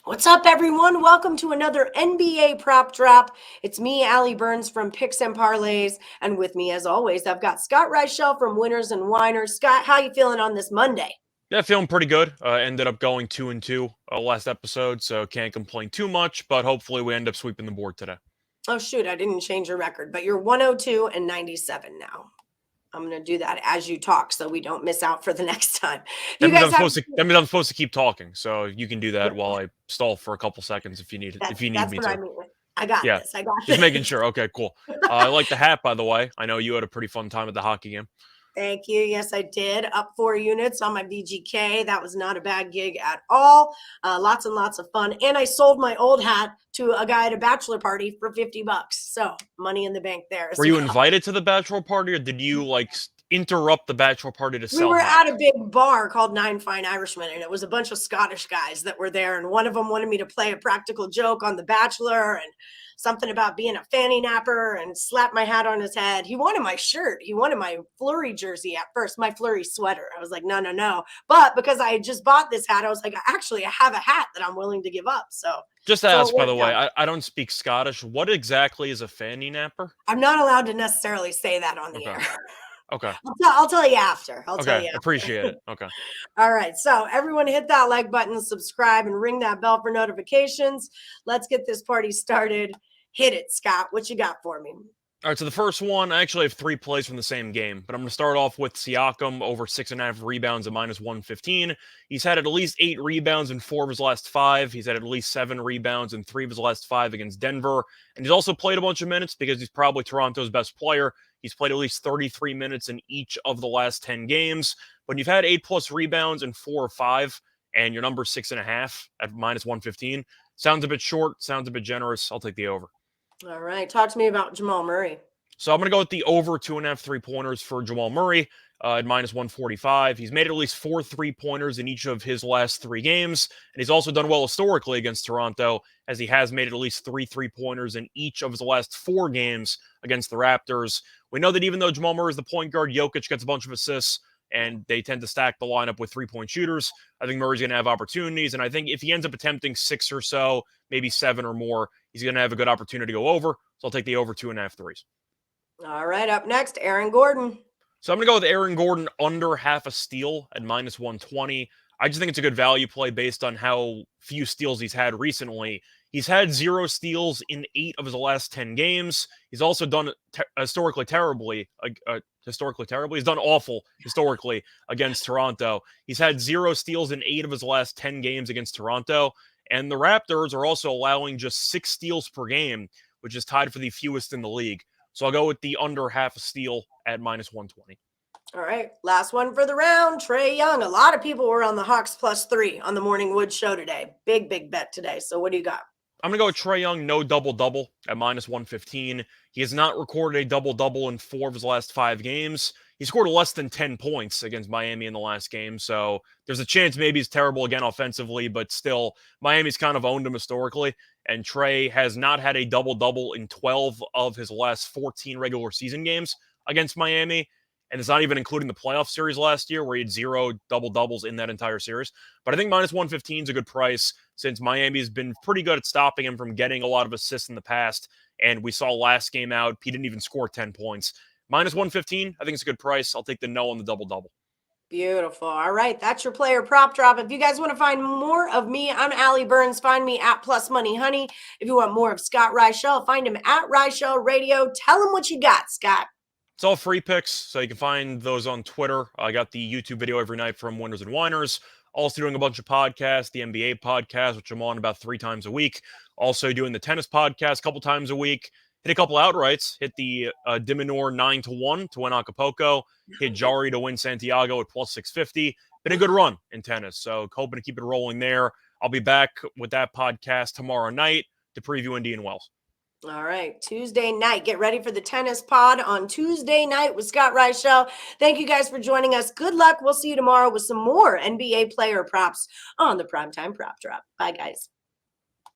What's up, everyone? Welcome to another NBA Prop Drop. It's me, Allie Burns from Picks Parlays, and with me, as always, I've got Scott Reichel from Winners and Winers. Scott, how you feeling on this Monday? Yeah, feeling pretty good. Ended up going 2-2 last episode, so can't complain too much. But hopefully, we end up sweeping the board today. Oh, shoot, I didn't change your record, but you're 102 and 97 now. I'm going to do that as you talk so we don't miss out for the next time. That You means guys have I'm supposed to keep talking, so you can do that while I stall for a couple seconds if you need that's me what I to. mean. I got Yeah, this. I got just this. making sure. Okay, cool. I like the hat, by the way. I know you had a pretty fun time at the hockey game. Thank you. Yes, I did. Up 4 units on my VGK. That was not a bad gig at all. Lots and lots of fun. And I sold my old hat to a guy at a bachelor party for $50. So money in the bank there as Were you well. invited to the bachelor party, or did you interrupt the bachelor party to We sell were at hats? a big bar called Nine Fine Irishmen, and it was a bunch of Scottish guys that were there. And one of them wanted me to play a practical joke on The Bachelor and something about being a fanny napper and slap my hat on his head. He wanted my shirt. He wanted my Flurry jersey at first, my Flurry sweater. I was like, no, no, no. But because I had just bought this hat, I was like, actually, I have a hat that I'm willing to give up. Just So it ask, by the worked way, out. I don't speak Scottish. What exactly is a fanny napper? I'm not allowed to necessarily say that on the Okay, air. okay, I'll tell you after. I'll tell okay. you Appreciate after. it. Okay. All right. So everyone hit that like button, subscribe, and ring that bell for notifications. Let's get this party started. Hit it, Scott. What you got for me? All right, so the first one, I actually have 3 plays from the same game, but I'm going to start off with Siakam over 6.5 rebounds at -115. He's had at least 8 rebounds in 4 of his last 5. He's had at least 7 rebounds in 3 of his last 5 against Denver. And he's also played a bunch of minutes because he's probably Toronto's best player. He's played at least 33 minutes in each of the last 10 games. When you've had 8+ rebounds in 4 or 5, and your number's 6.5 at -115, sounds a bit short, sounds a bit generous. I'll take the over. All right. Talk to me about Jamal Murray. So I'm going to go with the over 2.5 3-pointers for Jamal Murray at -145. He's made at least 4 3-pointers in each of his last 3 games. And he's also done well historically against Toronto, as he has made at least 3 3-pointers in each of his last 4 games against the Raptors. We know that even though Jamal Murray is the point guard, Jokic gets a bunch of assists, and they tend to stack the lineup with 3-point shooters. I think Murray's going to have opportunities. And I think if he ends up attempting 6 or so, maybe 7 or more, he's going to have a good opportunity to go over. So I'll take the over 2.5 threes. All right. Up next, Aaron Gordon. So I'm going to go with Aaron Gordon under half a steal at -120. I just think it's a good value play based on how few steals he's had recently. He's had 0 steals in 8 of his last 10 games. He's also done historically terribly. He's done awful historically against Toronto. He's had 0 steals in 8 of his last 10 games against Toronto. And the Raptors are also allowing just 6 steals per game, which is tied for the fewest in the league. So I'll go with the under half a steal at -120. All right. Last one for the round. Trae Young. A lot of people were on the Hawks +3 on the Morning Wood show today. Big bet today. So what do you got? I'm going to go with Trae Young, no double-double at -115. He has not recorded a double-double in 4 of his last 5 games. He scored less than 10 points against Miami in the last game, so there's a chance maybe he's terrible again offensively, but still, Miami's kind of owned him historically, and Trae has not had a double-double in 12 of his last 14 regular season games against Miami, and it's not even including the playoff series last year where he had 0 double-doubles in that entire series. But I think -115 is a good price since Miami's been pretty good at stopping him from getting a lot of assists in the past. And we saw last game out, he didn't even score 10 points. -115, I think it's a good price. I'll take the no on the double-double. Beautiful. All right. That's your player prop drop. If you guys want to find more of me, I'm Allie Burns. Find me at Plus Money Honey. If you want more of Scott Reichel, find him at Reichel Radio. Tell him what you got, Scott. It's all free picks, so you can find those on Twitter. I got the YouTube video every night from Winners and Winers. Also doing a bunch of podcasts, the NBA podcast, which I'm on about 3 times a week. Also doing the tennis podcast a couple times a week. Hit a couple outrights. Hit the Diminor 9-1 to win Acapulco. Hit Jari to win Santiago at +650. Been a good run in tennis, so hoping to keep it rolling there. I'll be back with that podcast tomorrow night to preview Indian Wells. All right. Tuesday night. Get ready for the tennis pod on Tuesday night with Scott Reichel. Thank you guys for joining us. Good luck. We'll see you tomorrow with some more NBA player props on the Primetime Prop Drop. Bye, guys.